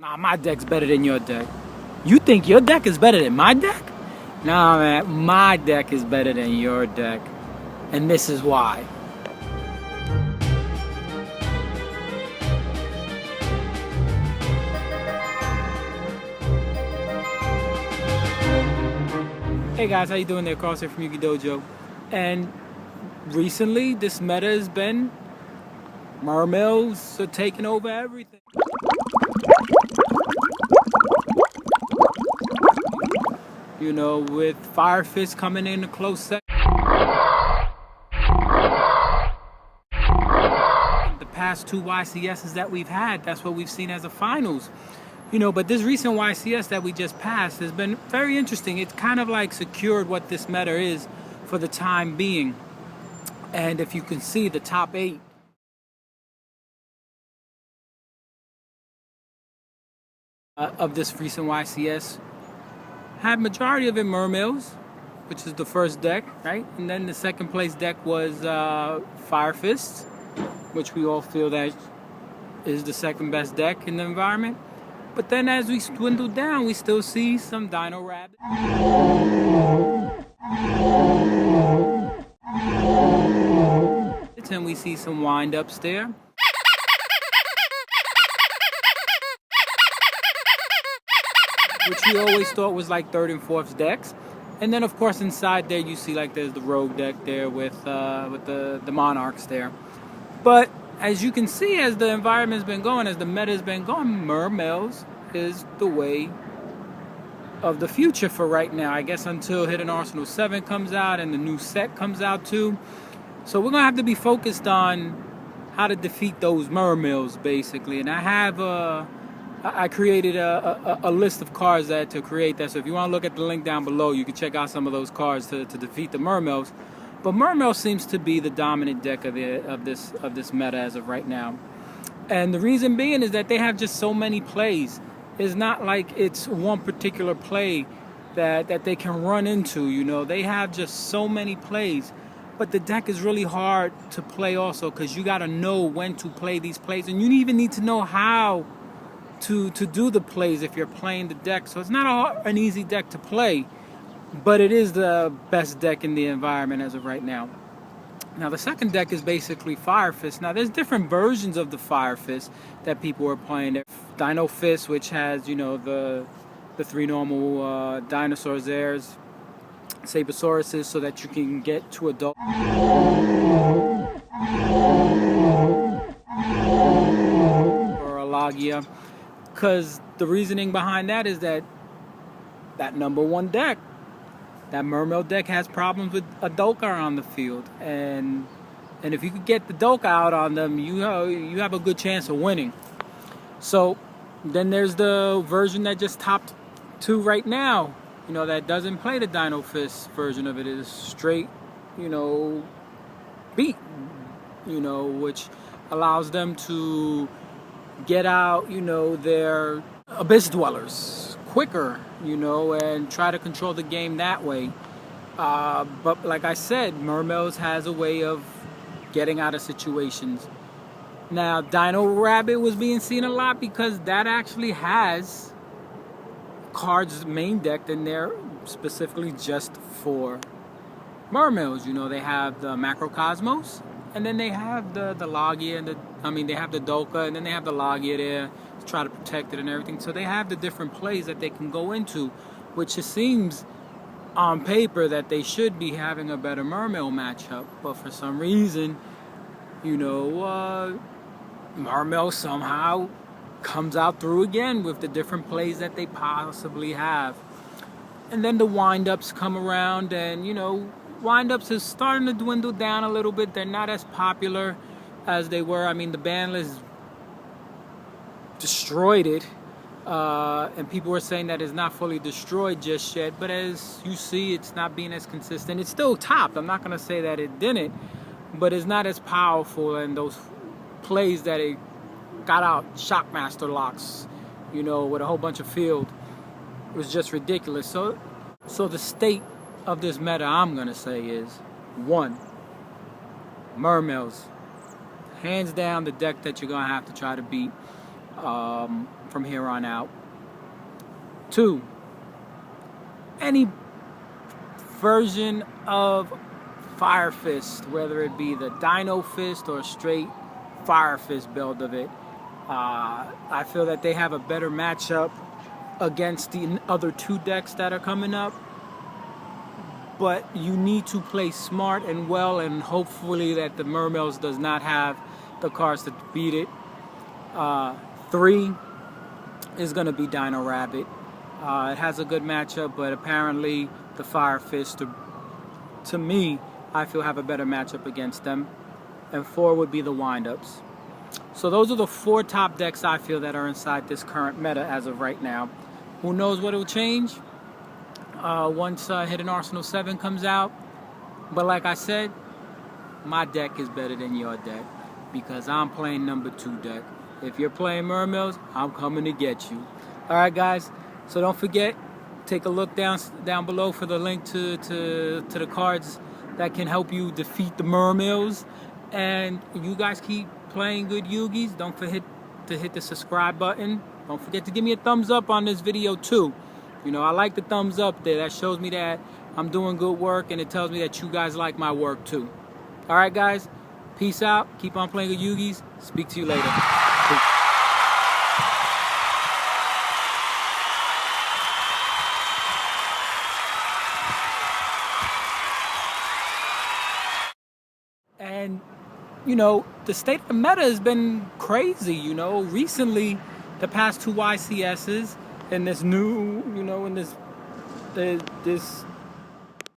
Nah, my deck's better than your deck. You think your deck is better than my deck? Nah, man, my deck is better than your deck. And this is why. Hey guys, how you doing there? Carl here from YuGiOh. And recently, this meta has been mermaids are taking over everything. You know, with Fire Fist coming in a close second. The past two YCSs that we've had, that's what we've seen as a finals. You know, but this recent YCS that we just passed has been very interesting. It's kind of like secured what this meta is for the time being. And if you can see the top 8. Of this recent YCS had majority of it mermaids, which is the first deck, right? And then the second place deck was Fire Fist, which we all feel that is the second best deck in the environment. But then as we dwindle down, we still see some Dino Rabbit. And we see some wind-ups there. Which we always thought was like third and fourth decks. And then of course inside there you see like there's the rogue deck there with the monarchs there. But as you can see, as the environment's been going, as the meta's been going, mermaids is the way of the future for right now. I guess until Hidden Arsenal 7 comes out and the new set comes out too. So we're gonna have to be focused on how to defeat those mermaids basically. And I created a list of cards to create that. So if you want to look at the link down below, you can check out some of those cards to defeat the mermaids. But mermaids seems to be the dominant deck of this meta as of right now. And the reason being is that they have just so many plays. It's not like it's one particular play that they can run into. You know, they have just so many plays. But the deck is really hard to play also because you got to know when to play these plays, and you even need to know how to do the plays if you're playing the deck. So it's not an easy deck to play, but it is the best deck in the environment as of right now. Now the second deck is basically Fire Fist. Now there's different versions of the Fire Fist that people are playing. Dino Fist, which has, you know, the 3 normal dinosaurs there, Sabosauruses, so that you can get to adult. Or a Logia. Because the reasoning behind that is that number 1 deck, that mermaid deck, has problems with a Doka on the field, and if you could get the Doka out on them, you have a good chance of winning. So then there's the version that just topped 2 right now, you know, that doesn't play the Dino Fist version of it. It is straight, you know, beat, you know, which allows them to get out, you know, their abyss dwellers quicker, you know, and try to control the game that way. But like I said, mermaids has a way of getting out of situations. Now, Dino Rabbit was being seen a lot because that actually has cards main decked in there specifically just for mermaids. You know, they have the Macrocosmos, and then they have the Logia, and they have the Doka, and then they have the Logia there to try to protect it and everything. So they have the different plays that they can go into, which it seems on paper that they should be having a better mermaid matchup. But for some reason, you know, mermaid somehow comes out through again with the different plays that they possibly have. And then the wind-ups come around, and, you know, wind-ups is starting to dwindle down a little bit. They're not as popular as they were. I mean, the ban list destroyed it, and people were saying that it's not fully destroyed just yet, but as you see, it's not being as consistent. It's still topped. I'm not going to say that it didn't, but it's not as powerful, and those plays that it got out, Shockmaster locks, you know, with a whole bunch of field, it was just ridiculous. So the state of this meta, I'm gonna say, is 1, mermaids, hands down the deck that you're gonna have to try to beat. For from here on out. 2, any version of Fire Fist, whether it be the Dino Fist or straight Fire Fist build of it, I feel that they have a better matchup against the other 2 decks that are coming up. But you need to play smart and well, and hopefully that the Mermails does not have the cards to beat it. 3 is going to be Dino Rabbit. It has a good matchup, but apparently the Fire Fist, to me, I feel have a better matchup against them. And 4 would be the Windups. So those are the 4 top decks I feel that are inside this current meta as of right now. Who knows what it will change once Hidden Arsenal 7 comes out. But like I said, my deck is better than your deck because I'm playing number 2 deck. If you're playing Mermails, I'm coming to get you. Alright guys, so don't forget, take a look down below for the link to the cards that can help you defeat the Mermails. And you guys keep playing good Yugi's. Don't forget to hit the subscribe button. Don't forget to give me a thumbs up on this video too. You know, I like the thumbs up there. That shows me that I'm doing good work, and it tells me that you guys like my work too. Alright guys, peace out. Keep on playing good Yugi's. Speak to you later. Peace. And, you know, the state of the meta has been crazy, you know. Recently, the past 2 YCSs, and this new, you know, in this